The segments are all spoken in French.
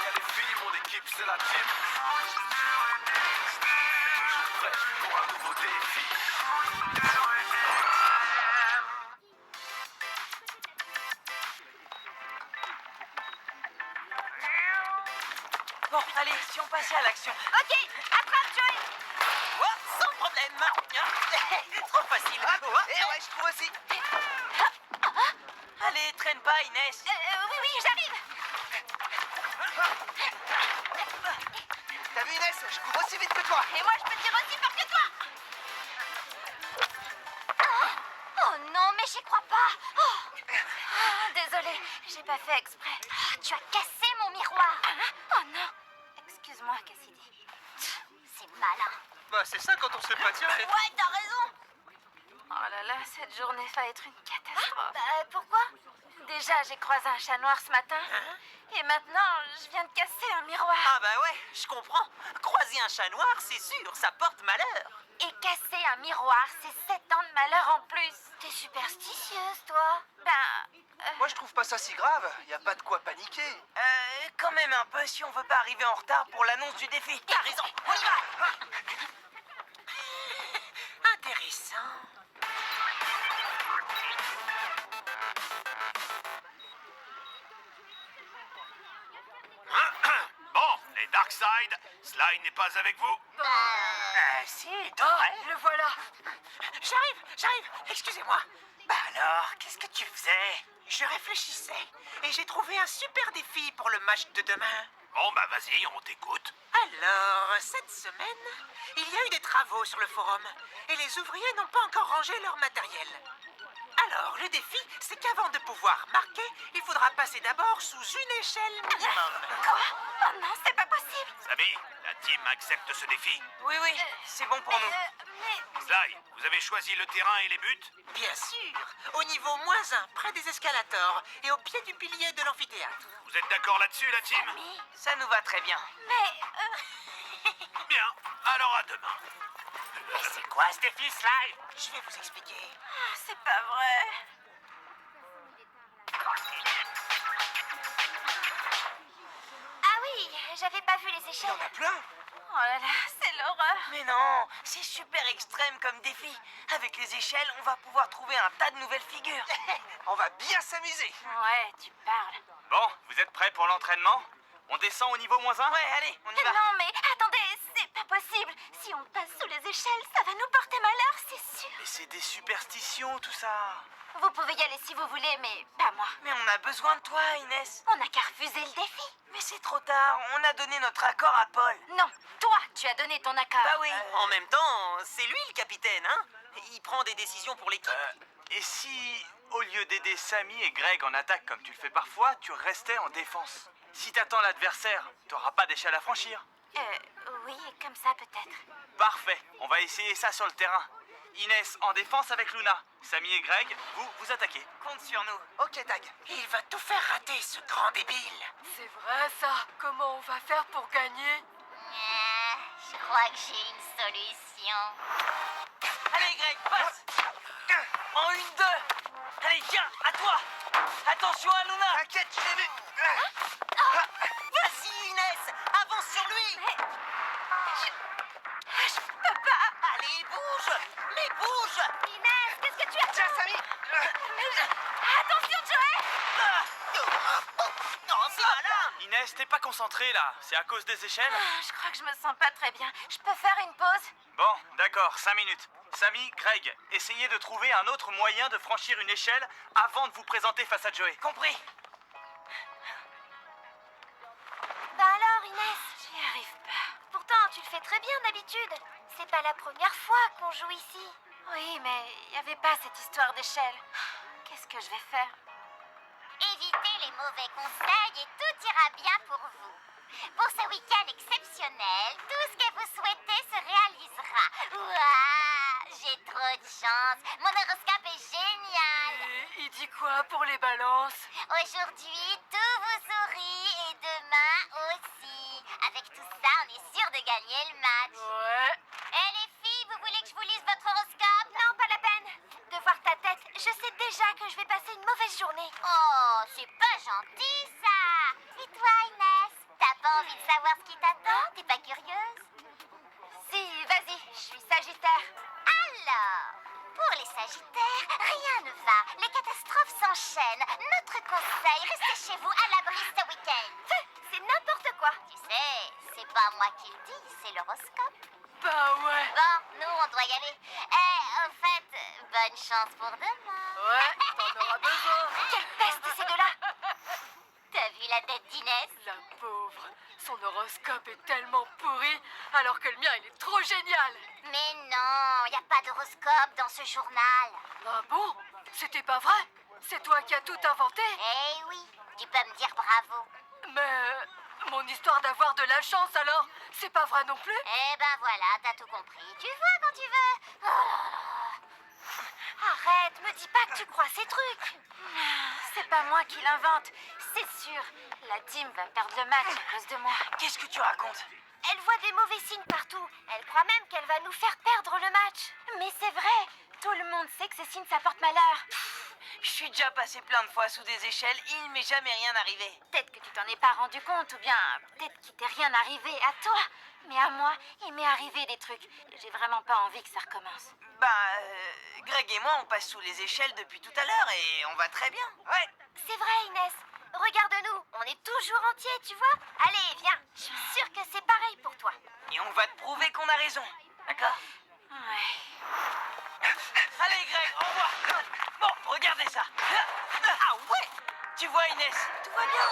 y'a les filles, mon équipe c'est la team. Toujours fraîche pour un nouveau défi. Bon, allez, si on passait à l'action. Ok, attrape Joey. Oh, sans problème. Trop facile. Ouais, je trouve aussi. Allez, traîne pas, Inès. Oui, j'arrive. T'as vu Inès? Je cours aussi vite que toi. Et moi, je peux tirer aussi fort que toi. Oh non, mais j'y crois pas. Désolée, j'ai pas fait exprès. Tu as cassé mon miroir. Oh non. Excuse-moi, Cassidy. C'est malin. Bah, c'est ça quand on se fait pas tirer. Ouais, t'as raison. Oh là là, cette journée va être une catastrophe. Pourquoi? Déjà, j'ai croisé un chat noir ce matin. Et maintenant, je viens de casser un miroir. Ah bah ouais, je comprends. Croiser un chat noir, c'est sûr, ça porte malheur. Et casser un miroir, c'est 7 ans de malheur en plus. T'es superstitieuse, toi. Moi, je trouve pas ça si grave. Y a pas de quoi paniquer. Quand même un peu si on veut pas arriver en retard pour l'annonce du défi. T'as raison, on y va. Intéressant. Bon, les Darkside, Sly n'est pas avec vous. Si, devrait. Le voilà. J'arrive, excusez-moi. Bah alors, qu'est-ce que tu faisais? Je réfléchissais et j'ai trouvé un super défi pour le match de demain. Bon bah vas-y, on t'écoute. Alors, cette semaine, il y a eu des travaux sur le forum et les ouvriers n'ont pas encore rangé leur matériel. Alors, le défi, c'est qu'avant de pouvoir marquer, il faudra passer d'abord sous une échelle minimum. Quoi? Oh non, c'est pas possible. Samy, la team accepte ce défi. Oui, c'est bon pour nous. Sly, vous avez choisi le terrain et les buts? Bien sûr, au niveau -1, près des escalators et au pied du pilier de l'amphithéâtre. Vous êtes d'accord là-dessus, la team? Ça nous va très bien. Bien, alors à demain. Mais c'est quoi ce défi, Sly? Je vais vous expliquer. C'est pas vrai. Ah oui, j'avais pas vu les Il y échelles. en a plein. Oh là là, c'est l'horreur. Mais non, c'est super extrême comme défi. Avec les échelles, on va pouvoir trouver un tas de nouvelles figures. On va bien s'amuser. Ouais, tu parles. Bon, vous êtes prêts pour l'entraînement? On descend au niveau -1? Ouais, allez, on y va. Non, mais attendez, c'est pas possible. Si on passe sous les échelles, ça va nous porter malheur, c'est sûr. Mais c'est des superstitions, tout ça. Vous pouvez y aller si vous voulez, mais pas moi. Mais on a besoin de toi, Inès. On n'a qu'à refuser le défi. Mais c'est trop tard, on a donné notre accord à Paul. Non, toi, tu as donné ton accord. Bah oui, en même temps, c'est lui le capitaine, hein? Il prend des décisions pour l'équipe. Et si, au lieu d'aider Samy et Greg en attaque comme tu le fais parfois, tu restais en défense? Si t'attends l'adversaire, t'auras pas d'échelle à franchir. Oui, comme ça peut-être. Parfait, on va essayer ça sur le terrain. Inès en défense avec Luna. Samy et Greg, vous attaquez. Compte sur nous. Ok, Tag. Il va tout faire rater, ce grand débile. C'est vrai ça. Comment on va faire pour gagner? Je crois que j'ai une solution. Allez, Greg, passe. En 1-2. Allez, tiens, à toi. Attention à Luna. T'inquiète, je l'ai vu. Vas-y, Inès, avance sur lui. Je peux pas. Allez, bouge. Mais bouge. Inès, qu'est-ce que tu as? Tiens, Samy. Attention, Joey. Non, c'est malin. Inès, t'es pas concentrée là, c'est à cause des échelles? Je crois que je me sens pas très bien. Je peux faire une pause? Bon, d'accord, 5 minutes. Samy, Greg, essayez de trouver un autre moyen de franchir une échelle avant de vous présenter face à Joey. Compris. Bah alors, Inès? J'y arrive pas. Pourtant, tu le fais très bien d'habitude. C'est pas la première fois qu'on joue ici. Oui, mais il n'y avait pas cette histoire d'échelle. Qu'est-ce que je vais faire? Évitez les mauvais conseils et tout ira bien pour vous. Pour ce week-end exceptionnel, tout ce que vous souhaitez se réalisera. Ouah, j'ai trop de chance. Mon horoscope est génial. Et il dit quoi pour les balances? Aujourd'hui, tout vous sourit et demain aussi. Avec tout ça, on est sûr de gagner le match. Ouais. Eh les filles, vous voulez que je vous lise votre horoscope? Non, pas la peine. De voir ta tête, je sais déjà que je vais passer une mauvaise journée. Oh, c'est pas gentil ça. Et toi, Inès? Ta savoir ce qui t'attend? T'es pas curieuse? Si, vas-y, je suis Sagittaire. Alors, pour les Sagittaires, rien ne va. Les catastrophes s'enchaînent. Notre conseil, restez chez vous à l'abri ce week-end. C'est n'importe quoi. Tu sais, c'est pas moi qui le dis, c'est l'horoscope. Bah ouais. Bon, nous, on doit y aller. Au fait, bonne chance pour demain. Ouais, t'en auras besoin. Quelle peste ces deux-là. T'as vu la tête d'Inès? La pauvre. Son horoscope est tellement pourri, alors que le mien, il est trop génial. Mais non, y a pas d'horoscope dans ce journal. Ah bon? C'était pas vrai? C'est toi qui as tout inventé? Eh oui, tu peux me dire bravo. Mais mon histoire d'avoir de la chance, alors, c'est pas vrai non plus? Eh ben voilà, t'as tout compris. Tu vois quand tu veux. Oh là là. Arrête, me dis pas que tu crois ces trucs. C'est pas moi qui l'invente, c'est sûr. La team va perdre le match à cause de moi. Qu'est-ce que tu racontes? Elle voit des mauvais signes partout. Elle croit même qu'elle va nous faire perdre le match. Mais c'est vrai, tout le monde sait que ces signes ça porte malheur. Je suis déjà passé plein de fois sous des échelles, il ne m'est jamais rien arrivé. Peut-être que tu t'en es pas rendu compte, ou bien peut-être qu'il t'est rien arrivé à toi. Mais à moi, il m'est arrivé des trucs. Et j'ai vraiment pas envie que ça recommence. Greg et moi, on passe sous les échelles depuis tout à l'heure et on va très bien. Ouais. C'est vrai, Inès. Regarde-nous, on est toujours entiers, tu vois. Allez, viens, je suis sûre que c'est pareil pour toi. Et on va te prouver qu'on a raison. D'accord? Ouais. Allez, Greg, au revoir. Bon, regardez ça. Ah ouais. Tu vois, Inès, tout va bien.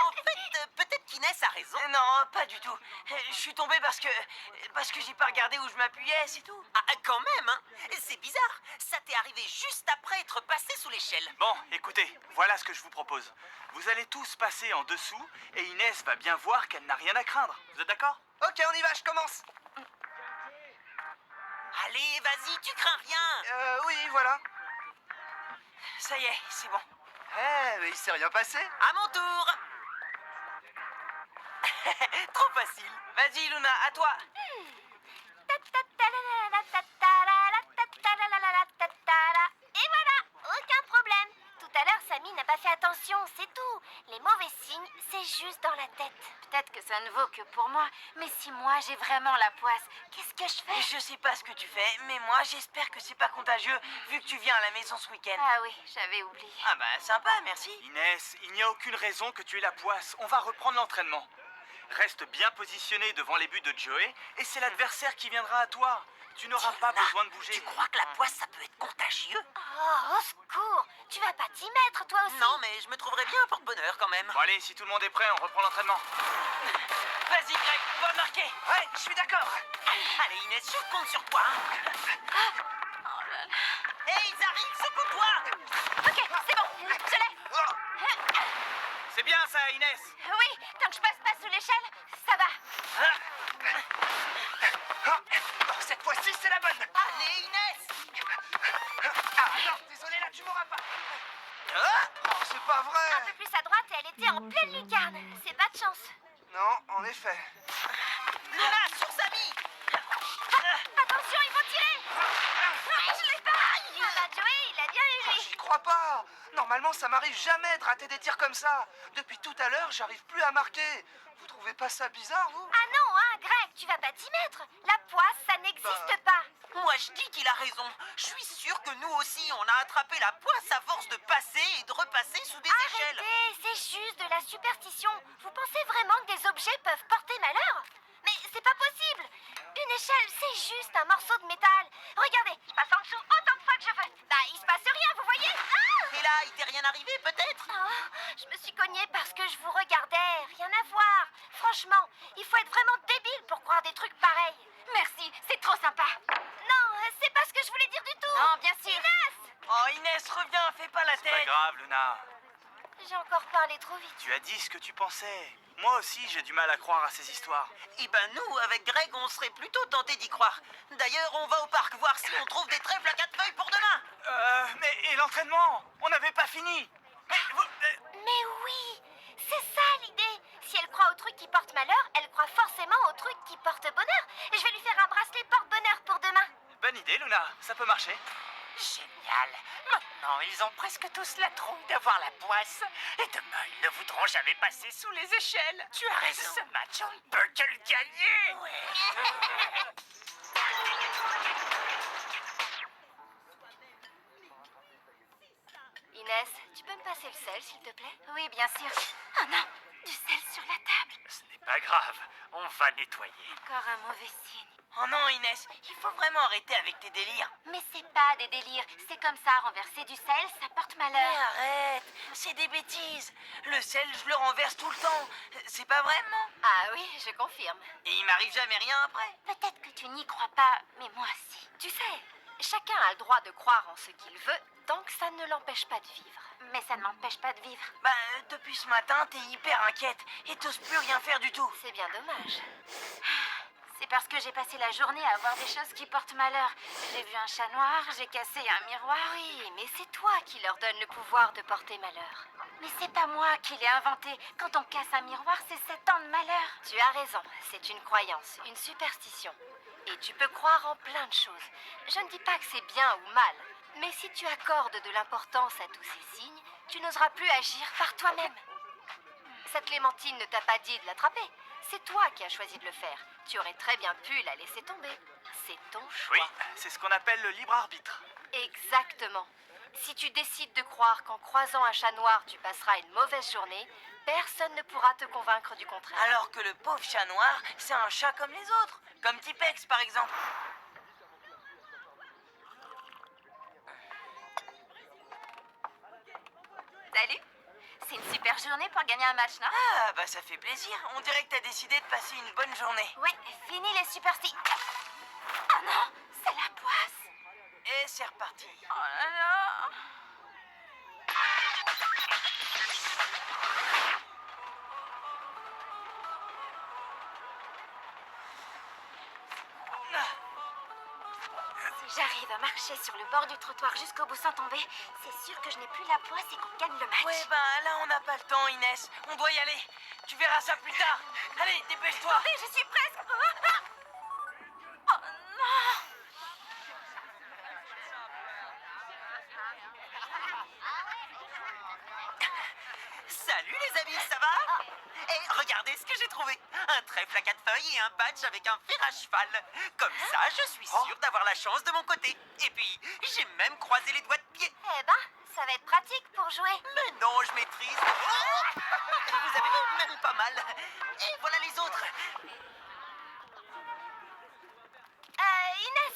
En fait, peut-être qu'Inès a raison. Non, pas du tout. Je suis tombé parce que j'ai pas regardé où je m'appuyais, c'est tout. Ah, quand même, hein. C'est bizarre. Ça t'est arrivé juste après être passé sous l'échelle. Bon, écoutez, voilà ce que je vous propose. Vous allez tous passer en dessous et Inès va bien voir qu'elle n'a rien à craindre. Vous êtes d'accord? Ok, on y va, je commence. Allez, vas-y, tu crains rien. Oui, voilà. Ça y est, c'est bon. Mais il s'est rien passé. À mon tour. Trop facile. Vas-y, Luna, à toi. Et voilà, aucun problème. Tout à l'heure, Samy n'a pas fait attention, c'est tout. Les mauvais signes, c'est juste dans la tête. Peut-être que ça ne vaut que pour moi, mais si moi j'ai vraiment la poisse, qu'est-ce que je fais? Je sais pas ce que tu fais, mais moi j'espère que c'est pas contagieux vu que tu viens à la maison ce week-end. Ah oui, j'avais oublié. Ah bah sympa, merci. Inès, il n'y a aucune raison que tu aies la poisse. On va reprendre l'entraînement. Reste bien positionné devant les buts de Joey et c'est l'adversaire qui viendra à toi. Tu n'auras pas besoin de bouger. Tu crois que la poisse, ça peut être contagieux? Oh, au secours! Tu vas pas t'y mettre, toi aussi? Non, mais je me trouverais bien un porte-bonheur quand même. Bon allez, si tout le monde est prêt, on reprend l'entraînement. Vas-y, Greg, on va marquer. Ouais, je suis d'accord. Allez, Inès, je compte sur toi. Hé, ils arrivent, secoue-toi. Ok, c'est bon, je l'ai. C'est bien ça, Inès. Oui, tant que je passe pas sous l'échelle, ça va. Cette fois-ci, c'est la bonne. Allez, Inès. Ah non, désolé, là, tu m'auras pas. Oh, c'est pas Un vrai. peu plus à droite et elle était en pleine lucarne. C'est pas de chance. Non, en effet. Luna, sur Samy. Attention, ils vont tirer. Je l'ai pas. Ah bah Joey, il a bien eu lui. J'y crois pas. Normalement, ça m'arrive jamais de rater des tirs comme ça. Depuis tout à l'heure, j'arrive plus à marquer. Vous trouvez pas ça bizarre, vous? Ah non, hein, Greg, tu vas pas t'y mettre. La poisse, ça n'existe pas. Moi, je dis qu'il a raison. Je suis sûr que nous aussi, on a attrapé la poisse à force de passer et de repasser sous des échelles. Arrêtez, c'est juste de la superstition. Vous pensez vraiment que des objets peuvent porter malheur? Mais c'est pas possible. Une échelle, c'est juste un morceau de métal. Regardez, je passe en dessous autant de fois que je veux. Bah, il se passe rien, vous voyez? Ah! Et là, il t'est rien arrivé, peut-être? Oh, je me suis cognée parce que je vous regardais. Rien à voir. Franchement, il faut être vraiment débile pour croire des trucs pareils. Merci, c'est trop sympa. Non, c'est pas ce que je voulais dire du tout. Non, bien sûr. Inès! Oh, Inès, reviens, fais pas la C'est pas tête. grave, Luna. J'ai encore parlé trop vite. Tu as dit ce que tu pensais. Moi aussi, j'ai du mal à croire à ces histoires. Eh ben nous, avec Greg, on serait plutôt tentés d'y croire. D'ailleurs, on va au parc voir si on trouve des trèfles à 4 feuilles pour demain. Mais et l'entraînement? On n'avait pas fini. Mais Mais oui, c'est ça l'idée. Si elle croit aux trucs qui portent malheur, elle croit forcément aux trucs qui portent bonheur. Et je vais lui faire un bracelet porte-bonheur pour demain. bonne idée, Luna. Ça peut marcher. Génial. Maintenant, ils ont presque tous la trouille d'avoir la poisse. Et demain, ils ne voudront jamais passer sous les échelles. Tu as raison. Ce match, on ne peut que le gagner. Inès, tu peux me passer le sel, s'il te plaît? Oui, bien sûr. Oh non, du sel sur la table. Ce n'est pas grave, on va nettoyer. Encore un mauvais signe. Oh non, Inès, il faut vraiment arrêter avec tes délires. Mais c'est pas des délires. C'est comme ça, renverser du sel, ça porte malheur. Arrête, c'est des bêtises. Le sel, je le renverse tout le temps. C'est pas vraiment. Ah oui, je confirme. Et il m'arrive jamais rien après. Peut-être que tu n'y crois pas, mais moi si. Tu sais, chacun a le droit de croire en ce qu'il veut, tant que ça ne l'empêche pas de vivre. Mais ça ne m'empêche pas de vivre. Bah, depuis ce matin, t'es hyper inquiète et t'oses plus rien faire du tout. C'est bien dommage. C'est parce que j'ai passé la journée à voir des choses qui portent malheur. J'ai vu un chat noir, j'ai cassé un miroir. Oui, mais c'est toi qui leur donne le pouvoir de porter malheur. Mais c'est pas moi qui l'ai inventé. Quand on casse un miroir, c'est 7 ans de malheur. Tu as raison, c'est une croyance, une superstition. Et tu peux croire en plein de choses. Je ne dis pas que c'est bien ou mal. Mais si tu accordes de l'importance à tous ces signes, tu n'oseras plus agir par toi-même. Cette Clémentine ne t'a pas dit de l'attraper. C'est toi qui as choisi de le faire. Tu aurais très bien pu la laisser tomber. C'est ton choix. Oui, c'est ce qu'on appelle le libre arbitre. Exactement. Si tu décides de croire qu'en croisant un chat noir, tu passeras une mauvaise journée, personne ne pourra te convaincre du contraire. Alors que le pauvre chat noir, c'est un chat comme les autres. Comme Tipex, par exemple. Salut. C'est une super journée pour gagner un match, non? Ah, bah ça fait plaisir. On dirait que t'as décidé de passer une bonne journée. Ouais, fini les superstitions. Oh non, c'est la poisse. Et c'est reparti. Oh là là. Si j'arrive à marcher sur le bord du trottoir jusqu'au bout sans tomber, c'est sûr que je n'ai plus la poisse et qu'on gagne le match. Ouais, bah là, on n'a pas le temps, Inès. On doit y aller. Tu verras ça plus tard. Allez, dépêche-toi. Attendez, je suis presque. Oh non. Salut les amis, ça va? Et regardez ce que j'ai trouvé. Un trèfle à 4 feuilles et un badge avec un fer à cheval. Comme ça, je suis sûr d'avoir la chance de mon côté. Et puis, j'ai même croisé les doigts de pied. Eh ben, ça va être pratique pour jouer. Mais non, je maîtrise. Oh, vous avez même pas mal. Et voilà les autres. Inès,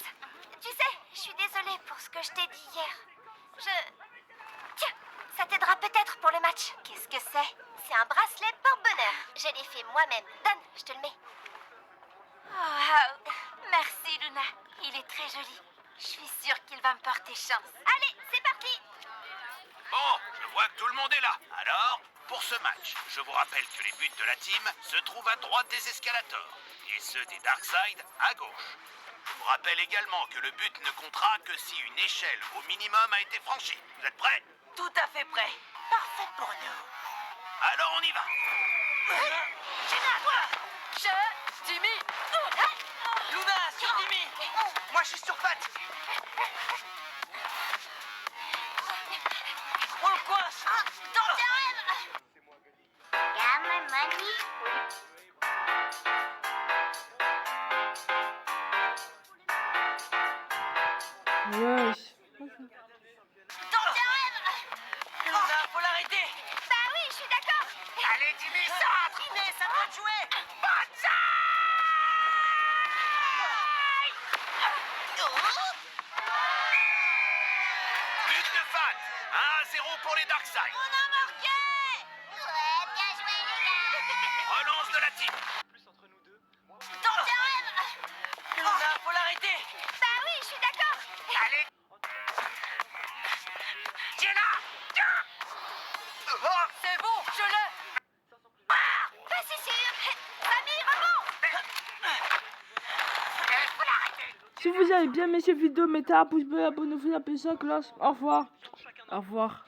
tu sais, je suis désolée pour ce que je t'ai dit hier. Tiens, ça t'aidera peut-être pour le match. Qu'est-ce que c'est? C'est un bracelet porte-bonheur. Je l'ai fait moi-même. Donne, je te le mets. Oh, merci, Luna. Il est très joli. Je suis sûre qu'il va me porter chance. Allez, c'est parti. Bon, je vois que tout le monde est là. Alors, pour ce match, je vous rappelle que les buts de la team se trouvent à droite des escalators et ceux des Darkside à gauche. Je vous rappelle également que le but ne comptera que si une échelle au minimum a été franchie. Vous êtes prêts? Tout à fait prêt. Parfait pour nous. Alors on y va. Jimmy. Luna, sur Jimmy. Moi, je suis sur Pat. On le coince. Dans tes rêves. Gamme money. Wesh. Dans tes rêves. Luna, faut l'arrêter. Bah oui, je suis d'accord. Allez, Jimmy, ça. Inès, ça doit te jouer. But de Fat. 1-0 pour les Darkside. On a marqué. Ouais, bien joué, les gars. Relance de la team. Dans tes rêves. Luna, faut l'arrêter. Bah oui, je suis d'accord. Allez. C'est bon, je l'ai. Pas si sûr. Samy, rebond. Si vous avez bien aimé cette vidéo, mettez un pouce bleu, abonnez-vous, appuyez sur la cloche. Au revoir. Au revoir.